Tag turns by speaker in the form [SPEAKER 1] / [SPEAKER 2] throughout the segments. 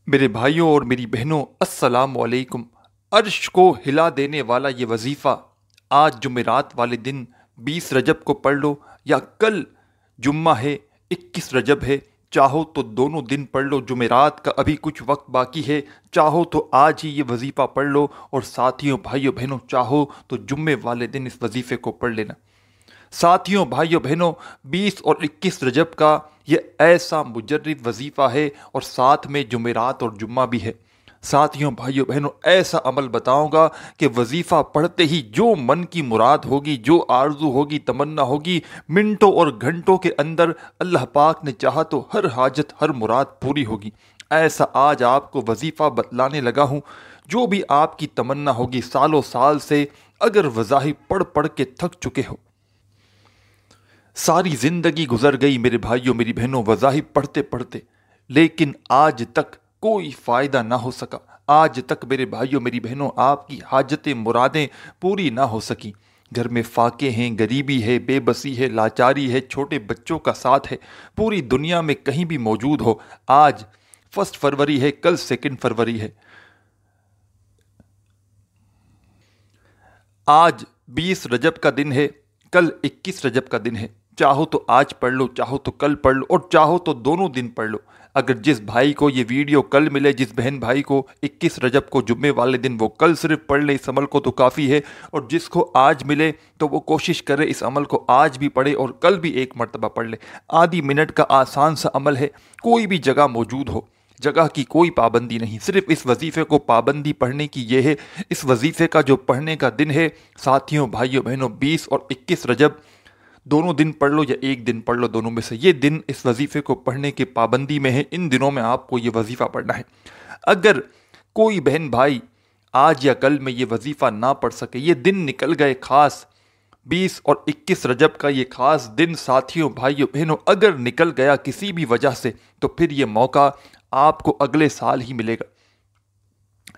[SPEAKER 1] میرے بھائیوں اور میری بہنوں، السلام علیکم۔ عرش کو ہلا دینے والا یہ وظیفہ آج جمعرات والے دن 20 رجب کو پڑھ لو، یا کل جمعہ ہے 21 رجب ہے، چاہو تو دونوں دن پڑھ لو۔ جمعرات کا ابھی کچھ وقت باقی ہے، چاہو تو آج ہی یہ وظیفہ پڑھ لو، اور ساتھیوں بھائیوں بہنوں چاہو تو جمعے والے دن اس وظیفے کو پڑھ لینا۔ ساتھیوں بھائیوں بہنوں، 20 اور 21 رجب کا یہ ایسا مجرد وظیفہ ہے، اور ساتھ میں جمعرات اور جمعہ بھی ہے۔ ساتھیوں بھائیوں بہنوں، ایسا عمل بتاؤں گا کہ وظیفہ پڑھتے ہی جو من کی مراد ہوگی، جو آرزو ہوگی، تمنا ہوگی، منٹوں اور گھنٹوں کے اندر اللہ پاک نے چاہا تو ہر حاجت، ہر مراد پوری ہوگی۔ ایسا آج آپ کو وظیفہ بتلانے لگا ہوں، جو بھی آپ کی تمنا ہوگی سالوں سال سے، اگر وظائف پڑھ پڑھ کے تھک چکے ہو، ساری زندگی گزر گئی میرے بھائیوں میری بہنوں وظائف پڑھتے پڑھتے، لیکن آج تک کوئی فائدہ نہ ہو سکا، آج تک میرے بھائیوں میری بہنوں آپ کی حاجتیں مرادیں پوری نہ ہو سکیں۔ گھر میں فاقے ہیں، غریبی ہے، بے بسی ہے، لاچاری ہے، چھوٹے بچوں کا ساتھ ہے، پوری دنیا میں کہیں بھی موجود ہو، آج 1 فروری ہے، کل 2 فروری ہے، آج 20 رجب کا دن ہے، کل 21 رجب کا دن ہے، چاہو تو آج پڑھ لو، چاہو تو کل پڑھ لو، اور چاہو تو دونوں دن پڑھ لو۔ اگر جس بھائی کو یہ ویڈیو کل ملے، جس بہن بھائی کو 21 رجب کو جمعے والے دن، وہ کل صرف پڑھ لے، اس عمل کو تو کافی ہے، اور جس کو آج ملے تو وہ کوشش کرے اس عمل کو آج بھی پڑھے اور کل بھی 1 مرتبہ پڑھ لے۔ آدھی منٹ کا آسان سا عمل ہے، کوئی بھی جگہ موجود ہو، جگہ کی کوئی پابندی نہیں، صرف اس وظیفے کو پابندی پڑھنے کی یہ ہے۔ اس وظیفے کا جو پڑھنے کا دن ہے ساتھیوں بھائیوں بہنوں، 20 اور 21 رجب، دونوں دن پڑھ لو یا 1 دن پڑھ لو، دونوں میں سے یہ دن اس وظیفے کو پڑھنے کی پابندی میں ہے۔ ان دنوں میں آپ کو یہ وظیفہ پڑھنا ہے۔ اگر کوئی بہن بھائی آج یا کل میں یہ وظیفہ نہ پڑھ سکے، یہ دن نکل گئے، خاص 20 اور 21 رجب کا یہ خاص دن ساتھیوں بھائیوں بہنوں اگر نکل گیا کسی بھی وجہ سے، تو پھر یہ موقع آپ کو اگلے سال ہی ملے گا۔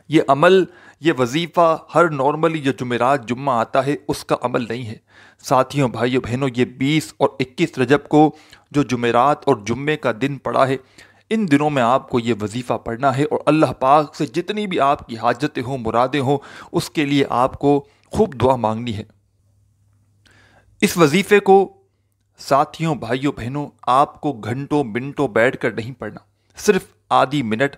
[SPEAKER 1] یہ عمل، یہ وظیفہ ہر نارملی جو جمعرات جمعہ آتا ہے اس کا عمل نہیں ہے۔ ساتھیوں بھائیوں بہنوں، یہ 20 اور 21 رجب کو جو جمعرات اور جمعے کا دن پڑا ہے، ان دنوں میں آپ کو یہ وظیفہ پڑھنا ہے، اور اللہ پاک سے جتنی بھی آپ کی حاجتیں ہوں، مرادیں ہوں، اس کے لیے آپ کو خوب دعا مانگنی ہے۔ اس وظیفے کو ساتھیوں بھائیوں بہنوں آپ کو گھنٹوں منٹوں بیٹھ کر نہیں پڑھنا، صرف آدھی منٹ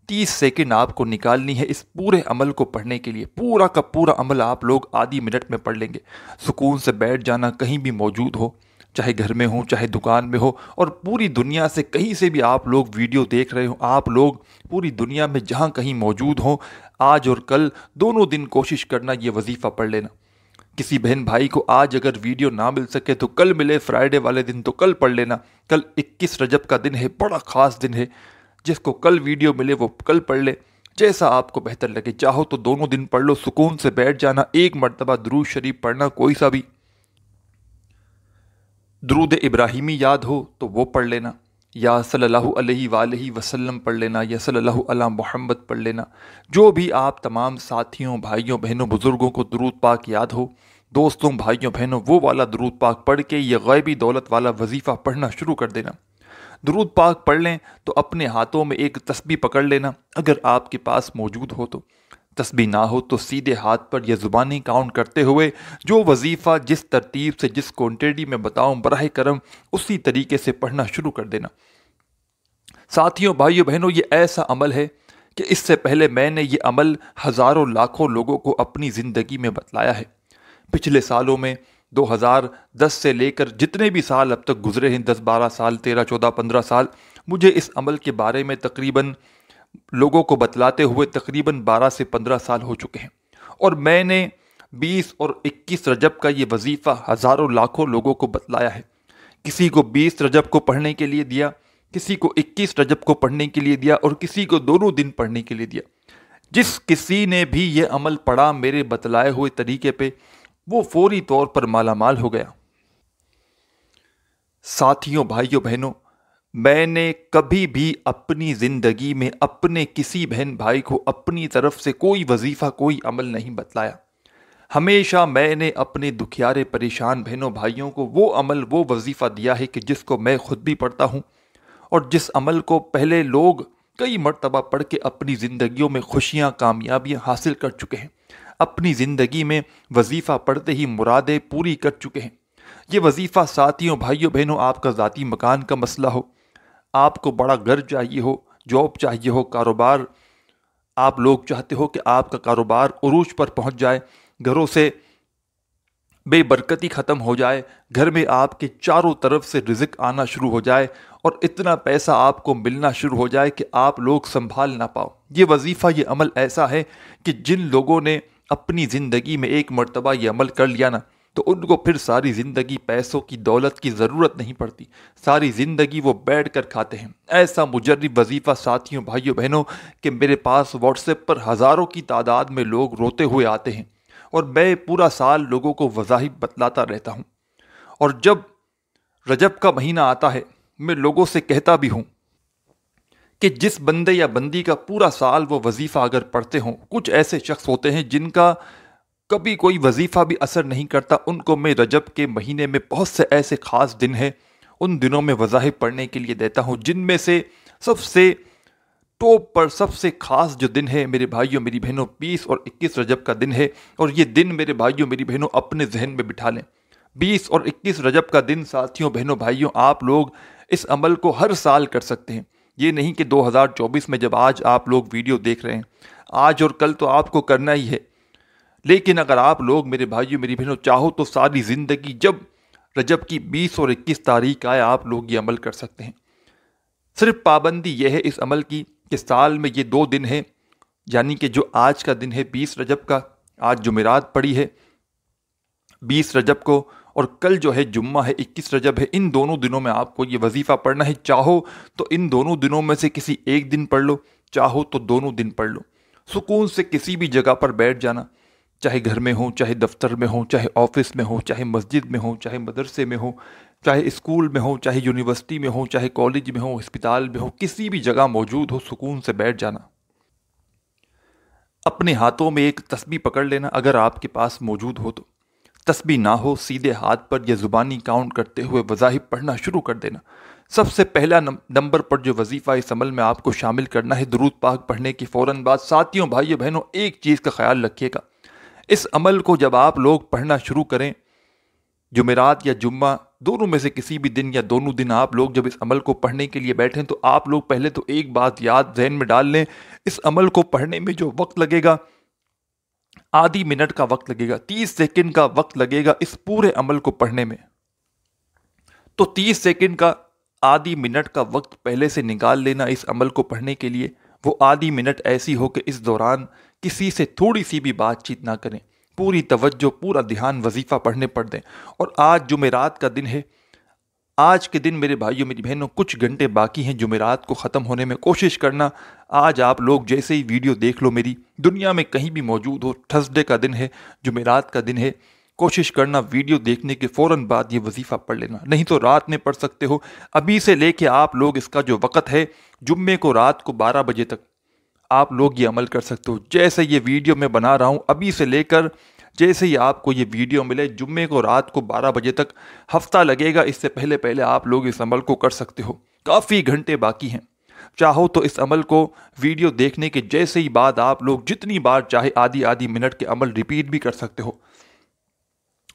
[SPEAKER 1] 30 سیکنڈ آپ کو نکالنی ہے اس پورے عمل کو پڑھنے کے لیے۔ پورا کا پورا عمل آپ لوگ آدھی منٹ میں پڑھ لیں گے۔ سکون سے بیٹھ جانا، کہیں بھی موجود ہو، چاہے گھر میں ہو، چاہے دکان میں ہو، اور پوری دنیا سے کہیں سے بھی آپ لوگ ویڈیو دیکھ رہے ہوں، آپ لوگ پوری دنیا میں جہاں کہیں موجود ہوں، آج اور کل دونوں دن کوشش کرنا یہ وظیفہ پڑھ لینا۔ کسی بہن بھائی کو آج اگر ویڈیو نہ مل سکے تو کل ملے، فرائیڈے والے دن تو کل پڑھ لینا۔ کل 21 رجب کا دن ہے، بڑا خاص دن ہے، جس کو کل ویڈیو ملے وہ کل پڑھ لے، جیسا آپ کو بہتر لگے۔ چاہو تو دونوں دن پڑھ لو، سکون سے بیٹھ جانا، 1 مرتبہ درود شریف پڑھنا، کوئی سا بھی درود ابراہیمی یاد ہو تو وہ پڑھ لینا، یا صلی اللہ علیہ وآلہ وسلم پڑھ لینا، یا صلی اللہ علی محمد پڑھ لینا۔ جو بھی آپ تمام ساتھیوں بھائیوں بہنوں بزرگوں کو درود پاک یاد ہو، دوستوں بھائیوں بہنوں، وہ والا درود پاک پڑھ کے یہ غیبی دولت والا وظیفہ پڑھنا شروع کر دینا۔ درود پاک پڑھ لیں تو اپنے ہاتھوں میں ایک تسبیح پکڑ لینا، اگر آپ کے پاس موجود ہو تو۔ تسبیح نہ ہو تو سیدھے ہاتھ پر یہ زبانیں کاؤنٹ کرتے ہوئے جو وظیفہ جس ترتیب سے، جس کوانٹٹی میں بتاؤں براہ کرم اسی طریقے سے پڑھنا شروع کر دینا۔ ساتھیوں بھائیوں بہنوں، یہ ایسا عمل ہے کہ اس سے پہلے میں نے یہ عمل ہزاروں لاکھوں لوگوں کو اپنی زندگی میں بتلایا ہے۔ پچھلے سالوں میں 2010 سے لے کر جتنے بھی سال اب تک گزرے ہیں، 10 12 سال، 13 14 15 سال، مجھے اس عمل کے بارے میں تقریباً لوگوں کو بتلاتے ہوئے تقریباً 12 سے 15 سال ہو چکے ہیں، اور میں نے 20 اور 21 رجب کا یہ وظیفہ ہزاروں لاکھوں لوگوں کو بتلایا ہے۔ کسی کو 20 رجب کو پڑھنے کے لیے دیا، کسی کو 21 رجب کو پڑھنے کے لیے دیا، اور کسی کو دونوں دن پڑھنے کے لیے دیا۔ جس کسی نے بھی یہ عمل پڑھا میرے بتلائے ہوئے طریقے پہ، وہ فوری طور پر مالا مال ہو گیا۔ ساتھیوں بھائیوں بہنوں، میں نے کبھی بھی اپنی زندگی میں اپنے کسی بہن بھائی کو اپنی طرف سے کوئی وظیفہ، کوئی عمل نہیں بتلایا۔ ہمیشہ میں نے اپنے دکھیارے پریشان بہنوں بھائیوں کو وہ عمل، وہ وظیفہ دیا ہے کہ جس کو میں خود بھی پڑھتا ہوں، اور جس عمل کو پہلے لوگ کئی مرتبہ پڑھ کے اپنی زندگیوں میں خوشیاں کامیابیاں حاصل کر چکے ہیں، اپنی زندگی میں وظیفہ پڑھتے ہی مرادیں پوری کر چکے ہیں۔ یہ وظیفہ ساتھیوں، بھائیوں، بہنوں، آپ کا ذاتی مکان کا مسئلہ ہو، آپ کو بڑا گھر چاہیے ہو، جاب چاہیے ہو، کاروبار آپ لوگ چاہتے ہو کہ آپ کا کاروبار عروج پر پہنچ جائے، گھروں سے بے برکتی ختم ہو جائے، گھر میں آپ کے چاروں طرف سے رزق آنا شروع ہو جائے اور اتنا پیسہ آپ کو ملنا شروع ہو جائے کہ آپ لوگ سنبھال نہ پاؤ۔ یہ وظیفہ، یہ عمل ایسا ہے کہ جن لوگوں نے اپنی زندگی میں ایک مرتبہ یہ عمل کر لیا نا، تو ان کو پھر ساری زندگی پیسوں کی، دولت کی ضرورت نہیں پڑتی، ساری زندگی وہ بیٹھ کر کھاتے ہیں۔ ایسا مجرب وظیفہ ساتھیوں، بھائیوں، بہنوں، کہ میرے پاس واٹس ایپ پر ہزاروں کی تعداد میں لوگ روتے ہوئے آتے ہیں اور میں پورا سال لوگوں کو وظائف بتلاتا رہتا ہوں، اور جب رجب کا مہینہ آتا ہے میں لوگوں سے کہتا بھی ہوں کہ جس بندے یا بندی کا پورا سال وہ وظیفہ اگر پڑھتے ہوں، کچھ ایسے شخص ہوتے ہیں جن کا کبھی کوئی وظیفہ بھی اثر نہیں کرتا، ان کو میں رجب کے مہینے میں بہت سے ایسے خاص دن ہیں، ان دنوں میں وظائف پڑھنے کے لیے دیتا ہوں، جن میں سے سب سے ٹاپ پر سب سے خاص جو دن ہے میرے بھائیوں میری بہنوں، 20 اور 21 رجب کا دن ہے۔ اور یہ دن میرے بھائیوں میری بہنوں اپنے ذہن میں بٹھا لیں، 20 اور 21 رجب کا دن ساتھیوں، بہنوں، بھائیوں، آپ لوگ اس عمل کو ہر سال کر سکتے ہیں۔ یہ نہیں کہ 2024 میں جب آج آپ لوگ ویڈیو دیکھ رہے ہیں، آج اور کل تو آپ کو کرنا ہی ہے، لیکن اگر آپ لوگ میرے بھائیوں میری بہنوں چاہو تو ساری زندگی جب رجب کی 20 اور 21 تاریخ آئے آپ لوگ یہ عمل کر سکتے ہیں۔ صرف پابندی یہ ہے اس عمل کی کہ سال میں یہ 2 دن ہیں، یعنی کہ جو آج کا دن ہے 20 رجب کا، آج جمعرات پڑی ہے 20 رجب کو، اور کل جو ہے جمعہ ہے 21 رجب ہے، ان دونوں دنوں میں آپ کو یہ وظیفہ پڑھنا ہے۔ چاہو تو ان دونوں دنوں میں سے کسی ایک دن پڑھ لو، چاہو تو دونوں دن پڑھ لو، سکون سے کسی بھی جگہ پر بیٹھ جانا، چاہے گھر میں ہو، چاہے دفتر میں ہو، چاہے آفس میں ہو، چاہے مسجد میں ہو، چاہے مدرسے میں ہو، چاہے اسکول میں ہو، چاہے یونیورسٹی میں ہو، چاہے کالج میں ہو، اسپتال میں ہو، کسی بھی جگہ موجود ہو، سکون سے بیٹھ جانا۔ اپنے ہاتھوں میں ایک تسبیح پکڑ لینا اگر آپ کے پاس موجود ہو تو، تسبیح نہ ہو سیدھے ہاتھ پر یا زبانی کاؤنٹ کرتے ہوئے وظائف پڑھنا شروع کر دینا۔ سب سے پہلا نمبر پر جو وظیفہ اس عمل میں آپ کو شامل کرنا ہے، درود پاک پڑھنے کے فوراً بعد، ساتھیوں، بھائیوں، بہنوں، ایک چیز کا خیال رکھیے گا، اس عمل کو جب آپ لوگ پڑھنا شروع کریں، جمعرات یا جمعہ دونوں میں سے کسی بھی دن یا دونوں دن آپ لوگ جب اس عمل کو پڑھنے کے لیے بیٹھیں تو آپ لوگ پہلے تو ایک بات یاد ذہن میں ڈال لیں، اس عمل کو پڑھنے میں جو وقت لگے گا، آدھی منٹ کا وقت لگے گا، 30 سیکنڈ کا وقت لگے گا اس پورے عمل کو پڑھنے میں۔ تو 30 سیکنڈ کا آدھی منٹ کا وقت پہلے سے نکال لینا اس عمل کو پڑھنے کے لیے۔ وہ آدھی منٹ ایسی ہو کہ اس دوران کسی سے تھوڑی سی بھی بات چیت نہ کریں، پوری توجہ، پورا دھیان وظیفہ پڑھنے پر دیں۔ اور آج جمعرات کا دن ہے، آج کے دن میرے بھائیوں میری بہنوں کچھ گھنٹے باقی ہیں جمعرات کو ختم ہونے میں، کوشش کرنا آج آپ لوگ جیسے ہی ویڈیو دیکھ لو میری، دنیا میں کہیں بھی موجود ہو، تھرسڈے کا دن ہے، جمعرات کا دن ہے، کوشش کرنا ویڈیو دیکھنے کے فوراً بعد یہ وظیفہ پڑھ لینا، نہیں تو رات میں پڑھ سکتے ہو۔ ابھی سے لے کے آپ لوگ اس کا جو وقت ہے جمعے کو رات کو 12 بجے تک آپ لوگ یہ عمل کر سکتے ہو۔ جیسے یہ ویڈیو میں بنا رہا ہوں، ابھی سے لے کر جیسے ہی آپ کو یہ ویڈیو ملے جمعے کو رات کو 12 بجے تک، ہفتہ لگے گا، اس سے پہلے آپ لوگ اس عمل کو کر سکتے ہو، کافی گھنٹے باقی ہیں۔ چاہو تو اس عمل کو ویڈیو دیکھنے کے جیسے ہی بعد آپ لوگ جتنی بار چاہے آدھی منٹ کے عمل ریپیٹ بھی کر سکتے ہو،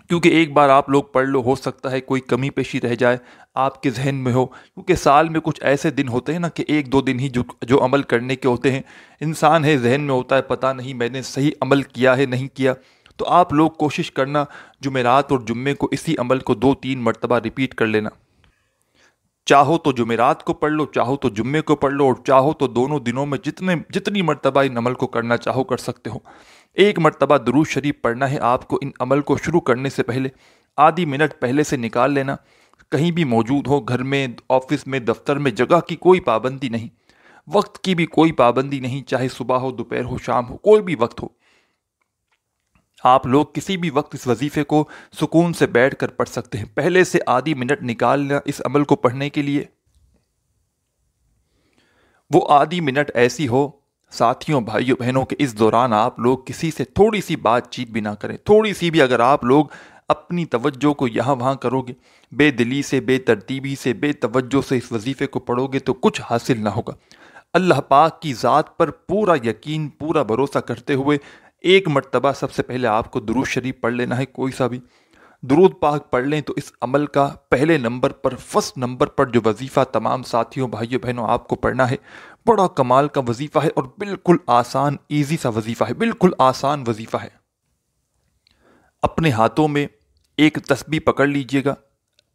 [SPEAKER 1] کیونکہ ایک بار آپ لوگ پڑھ لو، ہو سکتا ہے کوئی کمی پیشی رہ جائے آپ کے ذہن میں ہو، کیونکہ سال میں کچھ ایسے دن ہوتے ہیں نا کہ 1-2 دن ہی جو عمل کرنے کے ہوتے ہیں، انسان ہے ذہن میں ہوتا ہے پتہ نہیں میں نے صحیح عمل کیا ہے نہیں کیا، تو آپ لوگ کوشش کرنا جمعرات اور جمعے کو اسی عمل کو 2-3 مرتبہ ریپیٹ کر لینا۔ چاہو تو جمعرات کو پڑھ لو، چاہو تو جمعے کو پڑھ لو، اور چاہو تو دونوں دنوں میں جتنی مرتبہ ان عمل کو کرنا چاہو کر سکتے ہو۔ ایک مرتبہ درود شریف پڑھنا ہے آپ کو ان عمل کو شروع کرنے سے پہلے، آدھی منٹ پہلے سے نکال لینا، کہیں بھی موجود ہو، گھر میں، آفس میں، دفتر میں، جگہ کی کوئی پابندی نہیں، وقت کی بھی کوئی پابندی نہیں، چاہے صبح ہو، دوپہر ہو، شام ہو، کوئی بھی وقت ہو، آپ لوگ کسی بھی وقت اس وظیفے کو سکون سے بیٹھ کر پڑھ سکتے ہیں۔ پہلے سے آدھی منٹ نکالنا اس عمل کو پڑھنے کے لیے، وہ آدھی منٹ ایسی ہو ساتھیوں، بھائیوں، بہنوں کہ اس دوران آپ لوگ کسی سے تھوڑی سی بات چیت بھی نہ کریں، تھوڑی سی بھی اگر آپ لوگ اپنی توجہ کو یہاں وہاں کرو گے، بے دلی سے، بے ترتیبی سے، بے توجہ سے اس وظیفے کو پڑھو گے تو کچھ حاصل نہ ہوگا۔ اللہ پاک کی ذات پر پورا یقین، پورا بھروسہ کرتے ہوئے ایک مرتبہ سب سے پہلے آپ کو درود شریف پڑھ لینا ہے، کوئی سا بھی درود پاک پڑھ لیں تو اس عمل کا پہلے نمبر پر، فرسٹ نمبر پر جو وظیفہ تمام ساتھیوں بھائیوں بہنوں آپ کو پڑھنا ہے، بڑا کمال کا وظیفہ ہے اور بالکل آسان ایزی سا وظیفہ ہے، بالکل آسان وظیفہ ہے۔ اپنے ہاتھوں میں ایک تسبیح پکڑ لیجئے گا،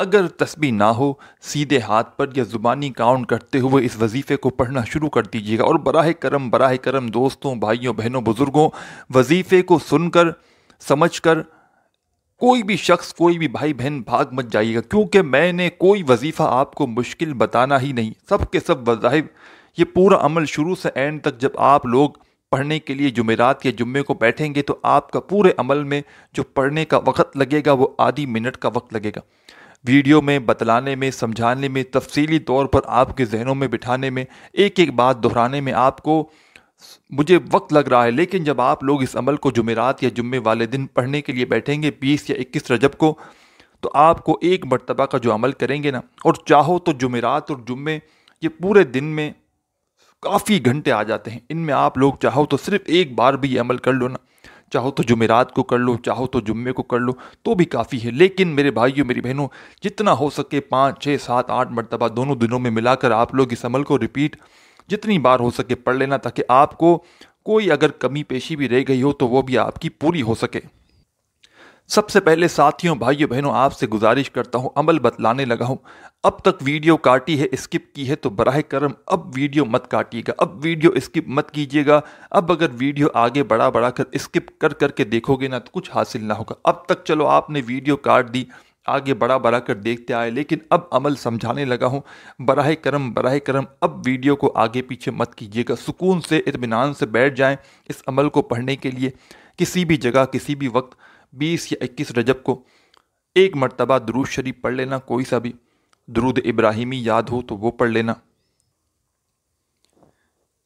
[SPEAKER 1] اگر تسبیح نہ ہو سیدھے ہاتھ پر یا زبانی کاؤنٹ کرتے ہوئے اس وظیفے کو پڑھنا شروع کر دیجئے گا، اور براہ کرم دوستوں بھائیوں بہنوں بزرگوں، وظیفے کو سن کر سمجھ کر کوئی بھی شخص، کوئی بھی بھائی بہن بھاگ مت جائیے گا، کیونکہ میں نے کوئی وظیفہ آپ کو مشکل بتانا ہی نہیں، سب کے سب وظائف، یہ پورا عمل شروع سے اینڈ تک جب آپ لوگ پڑھنے کے لیے جمعرات یا جمعے کو بیٹھیں گے تو آپ کا پورے عمل میں جو پڑھنے کا وقت لگے گا وہ آدھی منٹ کا وقت لگے گا، ویڈیو میں بتلانے میں، سمجھانے میں، تفصیلی طور پر آپ کے ذہنوں میں بٹھانے میں، ایک ایک بات دہرانے میں آپ کو مجھے وقت لگ رہا ہے، لیکن جب آپ لوگ اس عمل کو جمعرات یا جمعے والے دن پڑھنے کے لیے بیٹھیں گے 20 یا 21 رجب کو، تو آپ کو ایک مرتبہ کا جو عمل کریں گے نا، اور چاہو تو جمعرات اور جمعے یہ پورے دن میں کافی گھنٹے آ جاتے ہیں، ان میں آپ لوگ چاہو تو صرف ایک بار بھی یہ عمل کر لو نا، چاہو تو جمعرات کو کر لو، چاہو تو جمعے کو کر لو تو بھی کافی ہے، لیکن میرے بھائیوں میری بہنوں جتنا ہو سکے 5 6 7 8 مرتبہ دونوں دنوں میں ملا کر آپ لوگ اس عمل کو ریپیٹ جتنی بار ہو سکے پڑھ لینا، تاکہ آپ کو کوئی اگر کمی پیشی بھی رہ گئی ہو تو وہ بھی آپ کی پوری ہو سکے۔ سب سے پہلے ساتھیوں بھائیوں بہنوں آپ سے گزارش کرتا ہوں، عمل بتلانے لگا ہوں، اب تک ویڈیو کاٹی ہے، اسکپ کی ہے تو براہ کرم اب ویڈیو مت کاٹیے گا، اب ویڈیو اسکپ مت کیجیے گا، اب اگر ویڈیو آگے بڑھا کر اسکپ کر کے دیکھو گے نا تو کچھ حاصل نہ ہوگا۔ اب تک چلو آپ نے ویڈیو کاٹ دی، آگے بڑھا کر دیکھتے آئے، لیکن اب عمل سمجھانے لگا ہوں، براہ کرم اب ویڈیو کو آگے پیچھے مت کیجیے گا، سکون سے اطمینان سے بیٹھ جائیں اس عمل کو پڑھنے کے لیے، کسی بھی جگہ کسی بھی وقت 20 یا 21 رجب کو ایک مرتبہ درود شریف پڑھ لینا، کوئی سا بھی درود ابراہیمی یاد ہو تو وہ پڑھ لینا،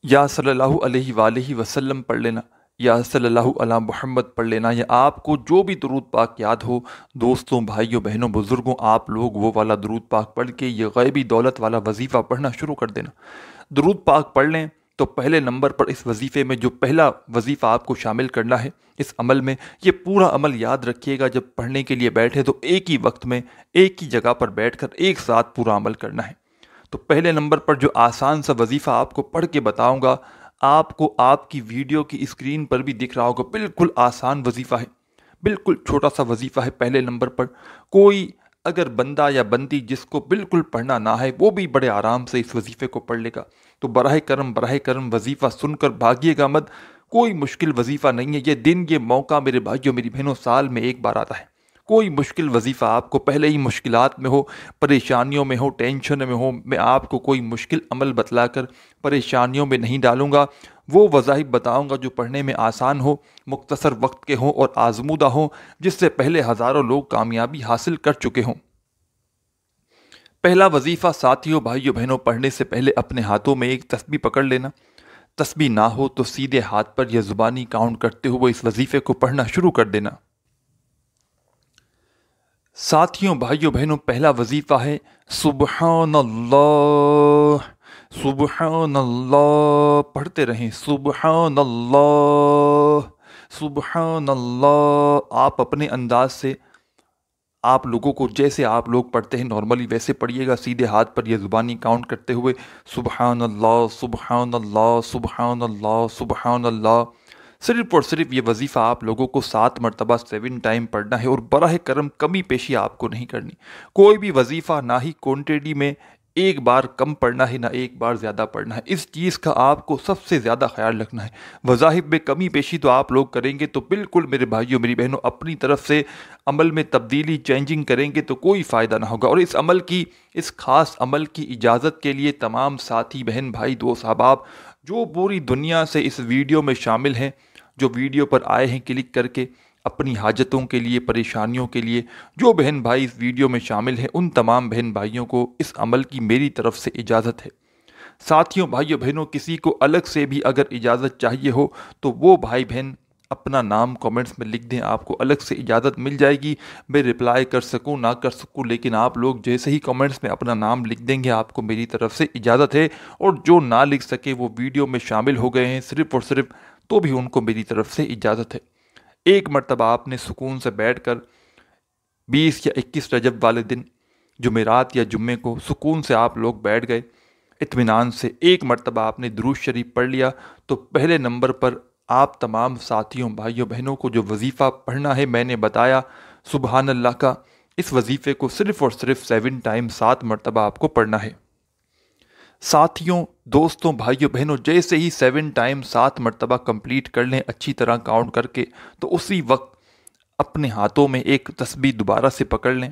[SPEAKER 1] یا صلی اللہ علیہ وآلہ وسلم پڑھ لینا، یا صلی اللہ علی محمد پڑھ لینا، یا آپ کو جو بھی درود پاک یاد ہو دوستوں بھائیوں بہنوں بزرگوں آپ لوگ وہ والا درود پاک پڑھ کے یہ غیبی دولت والا وظیفہ پڑھنا شروع کر دینا۔ درود پاک پڑھ لیں تو پہلے نمبر پر اس وظیفے میں جو پہلا وظیفہ آپ کو شامل کرنا ہے اس عمل میں، یہ پورا عمل یاد رکھیے گا، جب پڑھنے کے لیے بیٹھے تو ایک ہی وقت میں ایک ہی جگہ پر بیٹھ کر ایک ساتھ پورا عمل کرنا ہے۔ تو پہلے نمبر پر جو آسان سا وظیفہ آپ کو پڑھ کے بتاؤں گا، آپ کو آپ کی ویڈیو کی اسکرین پر بھی دکھ رہا ہوگا، بالکل آسان وظیفہ ہے، بالکل چھوٹا سا وظیفہ ہے۔ پہلے نمبر پر کوئی اگر بندہ یا بندی جس کو بالکل پڑھنا نہ ہے وہ بھی بڑے آرام سے اس وظیفے کو پڑھ لے گا، تو براہ کرم وظیفہ سن کر بھاگیے گا مت، کوئی مشکل وظیفہ نہیں ہے، یہ دن یہ موقع میرے بھائیوں میری بہنوں سال میں ایک بار آتا ہے، کوئی مشکل وظیفہ آپ کو پہلے ہی مشکلات میں ہو، پریشانیوں میں ہو، ٹینشن میں ہو، میں آپ کو کوئی مشکل عمل بتلا کر پریشانیوں میں نہیں ڈالوں گا، وہ وظائف بتاؤں گا جو پڑھنے میں آسان ہو، مختصر وقت کے ہوں اور آزمودہ ہوں، جس سے پہلے ہزاروں لوگ کامیابی حاصل کر چکے ہوں۔ پہلا وظیفہ ساتھیوں بھائیوں بہنوں پڑھنے سے پہلے اپنے ہاتھوں میں ایک تسبیح پکڑ لینا، تسبیح نہ ہو تو سیدھے ہاتھ پر یا زبانی کاؤنٹ کرتے ہوئے اس وظیفے کو پڑھنا شروع کر دینا۔ ساتھیوں بھائیوں بہنوں پہلا وظیفہ ہے سبحان اللہ، سبحان اللہ، پڑھتے رہیں سبحان اللہ، سبحان اللہ، آپ اپنے انداز سے آپ لوگوں کو جیسے آپ لوگ پڑھتے ہیں نارملی ویسے پڑھیے گا، سیدھے ہاتھ پر یا زبانی کاؤنٹ کرتے ہوئے سبحان اللہ، سبحان اللہ، سبحان اللہ، سبحان اللہ، صرف اور صرف یہ وظیفہ آپ لوگوں کو 7 مرتبہ 7 ٹائم پڑھنا ہے، اور براہ کرم کمی پیشی آپ کو نہیں کرنی، کوئی بھی وظیفہ نہ ہی کوانٹٹی میں ایک بار کم پڑھنا ہے نہ ایک بار زیادہ پڑھنا ہے، اس چیز کا آپ کو سب سے زیادہ خیال رکھنا ہے۔ وظائف میں کمی پیشی تو آپ لوگ کریں گے تو بالکل میرے بھائیوں میری بہنوں اپنی طرف سے عمل میں تبدیلی چینجنگ کریں گے تو کوئی فائدہ نہ ہوگا، اور اس عمل کی، اس خاص عمل کی اجازت کے لیے تمام ساتھی بہن بھائی دوست احباب جو پوری دنیا سے اس ویڈیو میں شامل ہیں، جو ویڈیو پر آئے ہیں کلک کر کے اپنی حاجتوں کے لیے، پریشانیوں کے لیے، جو بہن بھائی اس ویڈیو میں شامل ہیں ان تمام بہن بھائیوں کو اس عمل کی میری طرف سے اجازت ہے۔ ساتھیوں بھائیوں بہنوں کسی کو الگ سے بھی اگر اجازت چاہیے ہو تو وہ بھائی بہن اپنا نام کامنٹس میں لکھ دیں، آپ کو الگ سے اجازت مل جائے گی، میں رپلائی کر سکوں نہ کر سکوں، لیکن آپ لوگ جیسے ہی کامنٹس میں اپنا نام لکھ دیں گے آپ کو میری طرف سے اجازت ہے، اور جو نہ لکھ سکے وہ ویڈیو میں شامل ہو گئے ہیں صرف اور صرف، تو بھی ان کو میری طرف سے اجازت ہے۔ ایک مرتبہ آپ نے سکون سے بیٹھ کر 20 یا 21 رجب والے دن جمعرات یا جمعے کو سکون سے آپ لوگ بیٹھ گئے، اطمینان سے ایک مرتبہ آپ نے درود شریف پڑھ لیا، تو پہلے نمبر پر آپ تمام ساتھیوں بھائیوں بہنوں کو جو وظیفہ پڑھنا ہے میں نے بتایا سبحان اللہ کا، اس وظیفے کو صرف اور صرف 7 ٹائم 7 مرتبہ آپ کو پڑھنا ہے۔ ساتھیوں دوستوں بھائیوں بہنوں جیسے ہی 7 ٹائم 7 مرتبہ کمپلیٹ کر لیں اچھی طرح کاؤنٹ کر کے، تو اسی وقت اپنے ہاتھوں میں ایک تسبیح دوبارہ سے پکڑ لیں۔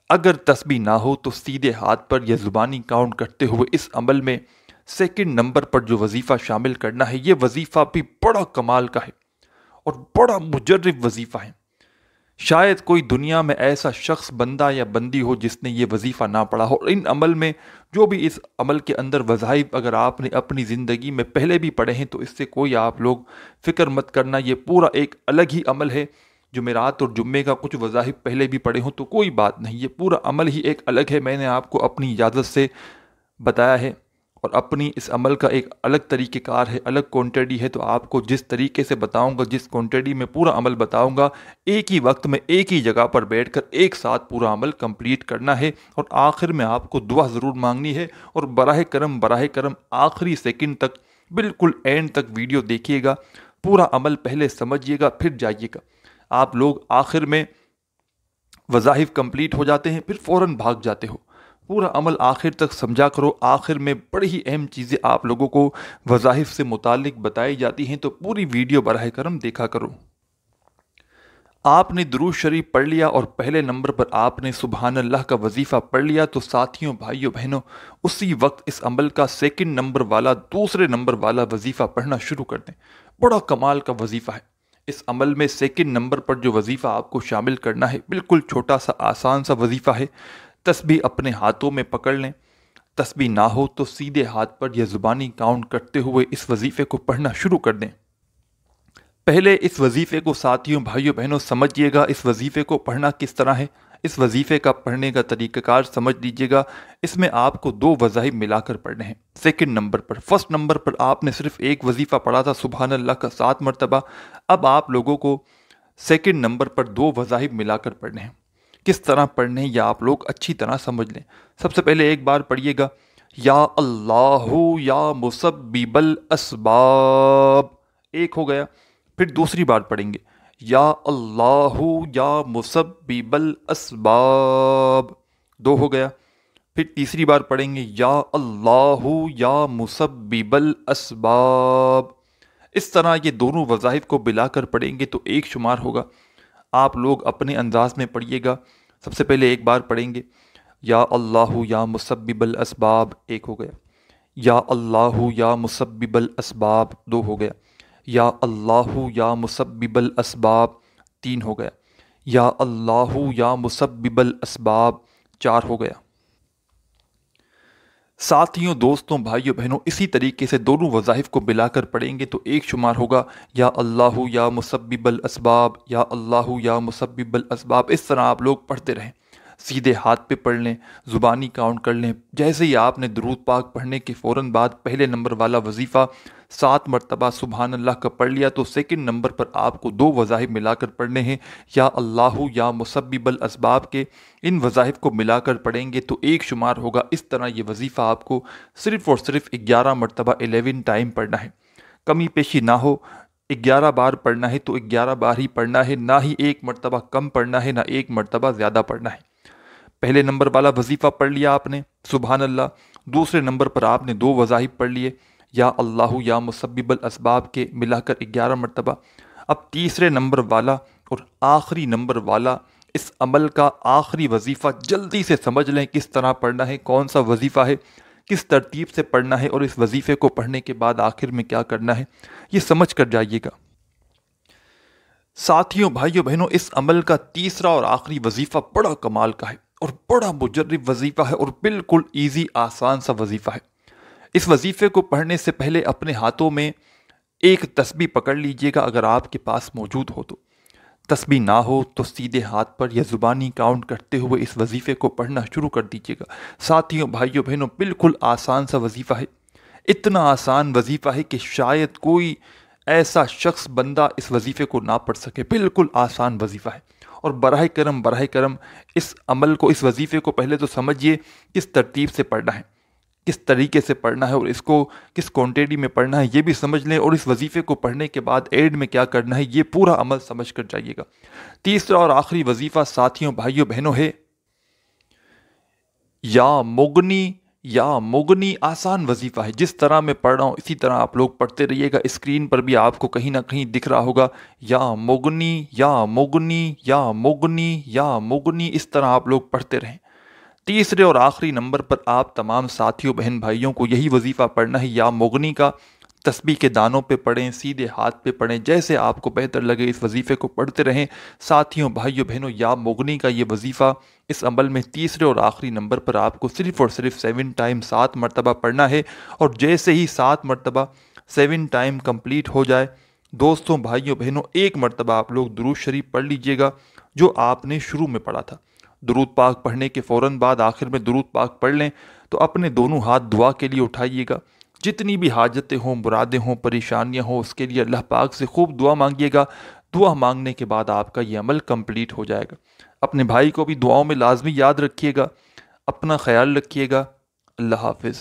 [SPEAKER 1] اگر تسبیح نہ ہو تو سیدھے ہاتھ پر یا زبانی کاؤنٹ کرتے ہوئے اس عمل میں سیکنڈ نمبر پر جو وظیفہ شامل کرنا ہے، یہ وظیفہ بھی بڑا کمال کا ہے اور بڑا مجرب وظیفہ ہے۔ شاید کوئی دنیا میں ایسا شخص بندہ یا بندی ہو جس نے یہ وظیفہ نہ پڑھا ہو، اور ان عمل میں جو بھی اس عمل کے اندر وظائف اگر آپ نے اپنی زندگی میں پہلے بھی پڑھے ہیں تو اس سے کوئی آپ لوگ فکر مت کرنا، یہ پورا ایک الگ ہی عمل ہے۔ جمعرات اور جمعے کا کچھ وظائف پہلے بھی پڑھے ہوں تو کوئی بات نہیں، یہ پورا عمل ہی ایک الگ ہے، میں نے آپ کو اپنی اجازت سے بتایا ہے، اور اپنی اس عمل کا ایک الگ طریقہ کار ہے، الگ کوانٹٹی ہے، تو آپ کو جس طریقے سے بتاؤں گا، جس کوانٹٹی میں پورا عمل بتاؤں گا، ایک ہی وقت میں ایک ہی جگہ پر بیٹھ کر ایک ساتھ پورا عمل کمپلیٹ کرنا ہے، اور آخر میں آپ کو دعا ضرور مانگنی ہے، اور براہ کرم آخری سیکنڈ تک بالکل اینڈ تک ویڈیو دیکھیے گا، پورا عمل پہلے سمجھیے گا پھر جائیے گا۔ آپ لوگ آخر میں وظائف کمپلیٹ ہو جاتے ہیں پھر فوراً بھاگ جاتے ہو، پورا عمل آخر تک سمجھا کرو، آخر میں بڑی ہی اہم چیزیں آپ لوگوں کو وظائف سے متعلق بتائی جاتی ہیں، تو پوری ویڈیو براہ کرم دیکھا کرو۔ آپ نے درود شریف پڑھ لیا اور پہلے نمبر پر آپ نے سبحان اللہ کا وظیفہ پڑھ لیا، تو ساتھیوں بھائیوں بہنوں اسی وقت اس عمل کا سیکنڈ نمبر والا دوسرے نمبر والا وظیفہ پڑھنا شروع کر دیں۔ بڑا کمال کا وظیفہ ہے۔ اس عمل میں سیکنڈ نمبر پر جو وظیفہ آپ کو شامل کرنا ہے بالکل چھوٹا سا آسان سا وظیفہ ہے۔ تسبیح اپنے ہاتھوں میں پکڑ لیں، تسبیح نہ ہو تو سیدھے ہاتھ پر یا زبانی کاؤنٹ کرتے ہوئے اس وظیفے کو پڑھنا شروع کر دیں۔ پہلے اس وظیفے کو ساتھیوں بھائیوں بہنوں سمجھیے گا، اس وظیفے کو پڑھنا کس طرح ہے، اس وظیفے کا پڑھنے کا طریقہ کار سمجھ لیجیے گا۔ اس میں آپ کو 2 وظائف ملا کر پڑھنے ہیں۔ سیکنڈ نمبر پر، فرسٹ نمبر پر آپ نے صرف ایک وظیفہ پڑھا تھا سبحان اللہ کا 7 مرتبہ، اب آپ لوگوں کو سیکنڈ نمبر پر 2 وظائف ملا کر پڑھنے ہیں۔ کس طرح پڑھنے ہیں یہ آپ لوگ اچھی طرح سمجھ لیں۔ سب سے پہلے ایک بار پڑھیے گا یا اللہ یا مسبب الاسباب، ایک ہو گیا۔ پھر دوسری بار پڑھیں گے یا اللہ یا مسبب الاسباب، 2 ہو گیا۔ پھر تیسری بار پڑھیں گے یا اللہ یا مسبب الاسباب۔ اس طرح یہ دونوں وظائف کو ملا کر پڑھیں گے تو ایک شمار ہوگا۔ آپ لوگ اپنے انداز میں پڑھیے گا۔ سب سے پہلے ایک بار پڑھیں گے یا اللہ یا مسبب الاسباب، 1 ہو گیا۔ یا اللہ یا مسبب الاسباب، 2 ہو گیا۔ یا اللہ یا مسبب الاسباب، 3 ہو گیا۔ یا اللہ یا مسبب الاسباب، 4 ہو گیا۔ ساتھیوں دوستوں بھائیوں بہنوں اسی طریقے سے دونوں وظائف کو ملا کر پڑھیں گے تو ایک شمار ہوگا یا اللہ یا مسبب الاسباب، یا اللہ یا مسبب الاسباب۔ اس طرح آپ لوگ پڑھتے رہیں، سیدھے ہاتھ پہ پڑھ لیں، زبانی کاؤنٹ کر لیں۔ جیسے ہی آپ نے درود پاک پڑھنے کے فوراً بعد پہلے نمبر والا وظیفہ 7 مرتبہ سبحان اللہ کا پڑھ لیا تو سیکنڈ نمبر پر آپ کو 2 وظائف ملا کر پڑھنے ہیں یا اللہ یا مسبب الاسباب کے۔ ان وظائف کو ملا کر پڑھیں گے تو ایک شمار ہوگا۔ اس طرح یہ وظیفہ آپ کو صرف اور صرف 11 مرتبہ 11 ٹائم پڑھنا ہے۔ کمی پیشی نہ ہو، 11 بار پڑھنا ہے تو 11 بار ہی پڑھنا ہے، نہ ہی ایک مرتبہ کم پڑھنا ہے، نہ ایک مرتبہ زیادہ پڑھنا ہے۔ پہلے نمبر والا وظیفہ پڑھ لیا آپ نے سبحان اللہ، دوسرے نمبر پر آپ نے 2 وظائف پڑھ لیے یا اللہ یا مسبب الاسباب کے، ملا کر 11 مرتبہ۔ اب تیسرے نمبر والا اور آخری نمبر والا اس عمل کا آخری وظیفہ جلدی سے سمجھ لیں کس طرح پڑھنا ہے، کون سا وظیفہ ہے، کس ترتیب سے پڑھنا ہے، اور اس وظیفے کو پڑھنے کے بعد آخر میں کیا کرنا ہے، یہ سمجھ کر جائیے گا۔ ساتھیوں بھائیوں بہنوں اس عمل کا تیسرا اور آخری وظیفہ بڑا کمال کا ہے اور بڑا مجرب وظیفہ ہے اور بالکل ایزی آسان سا وظیفہ ہے۔ اس وظیفے کو پڑھنے سے پہلے اپنے ہاتھوں میں ایک تسبیح پکڑ لیجئے گا اگر آپ کے پاس موجود ہو تو، تسبیح نہ ہو تو سیدھے ہاتھ پر یا زبانی کاؤنٹ کرتے ہوئے اس وظیفے کو پڑھنا شروع کر دیجئے گا۔ ساتھیوں، بھائیوں، بہنوں، بالکل آسان سا وظیفہ ہے، اتنا آسان وظیفہ ہے کہ شاید کوئی ایسا شخص بندہ اس وظیفے کو نہ پڑھ سکے، بالکل آسان وظیفہ ہے۔ اور براہ کرم اس عمل کو، اس وظیفے کو پہلے تو سمجھیے کس ترتیب سے پڑھنا ہے، کس طریقے سے پڑھنا ہے، اور اس کو کس کوانٹیٹی میں پڑھنا ہے یہ بھی سمجھ لیں، اور اس وظیفے کو پڑھنے کے بعد ایڈ میں کیا کرنا ہے یہ پورا عمل سمجھ کر جائیے گا۔ تیسرا اور آخری وظیفہ ساتھیوں، بھائیوں، بہنوں ہے یا مغنی، آسان وظیفہ ہے، جس طرح میں پڑھ رہا ہوں اسی طرح آپ لوگ پڑھتے رہیے گا۔ اسکرین پر بھی آپ کو کہیں نہ کہیں دکھ رہا ہوگا یا مغنی یا مغنی یا مغنی یا مغنی، اس طرح آپ لوگ پڑھتے رہیں۔ تیسرے اور آخری نمبر پر آپ تمام ساتھیوں، بہن بھائیوں کو یہی وظیفہ پڑھنا ہے، یا مغنی کا۔ تسبیح کے دانوں پہ پڑھیں، سیدھے ہاتھ پہ پڑھیں، جیسے آپ کو بہتر لگے اس وظیفے کو پڑھتے رہیں۔ ساتھیوں، بھائیوں، بہنوں، یا مغنی کا یہ وظیفہ اس عمل میں تیسرے اور آخری نمبر پر آپ کو صرف اور صرف 7 ٹائم 7 مرتبہ پڑھنا ہے، اور جیسے ہی 7 مرتبہ 7 ٹائم کمپلیٹ ہو جائے، دوستوں، بھائیوں، بہنوں، ایک مرتبہ آپ لوگ درود شریف پڑھ لیجئے گا جو آپ نے شروع میں پڑھا تھا۔ درود پاک پڑھنے کے فوراً بعد آخر میں درود پاک پڑھ لیں تو اپنے دونوں ہاتھ دعا کے لیے اٹھائیے گا، جتنی بھی حاجتیں ہوں، مرادیں ہوں، پریشانیاں ہوں، اس کے لیے اللہ پاک سے خوب دعا مانگیے گا۔ دعا مانگنے کے بعد آپ کا یہ عمل کمپلیٹ ہو جائے گا۔ اپنے بھائی کو بھی دعاؤں میں لازمی یاد رکھیے گا۔ اپنا خیال رکھیے گا۔ اللہ حافظ۔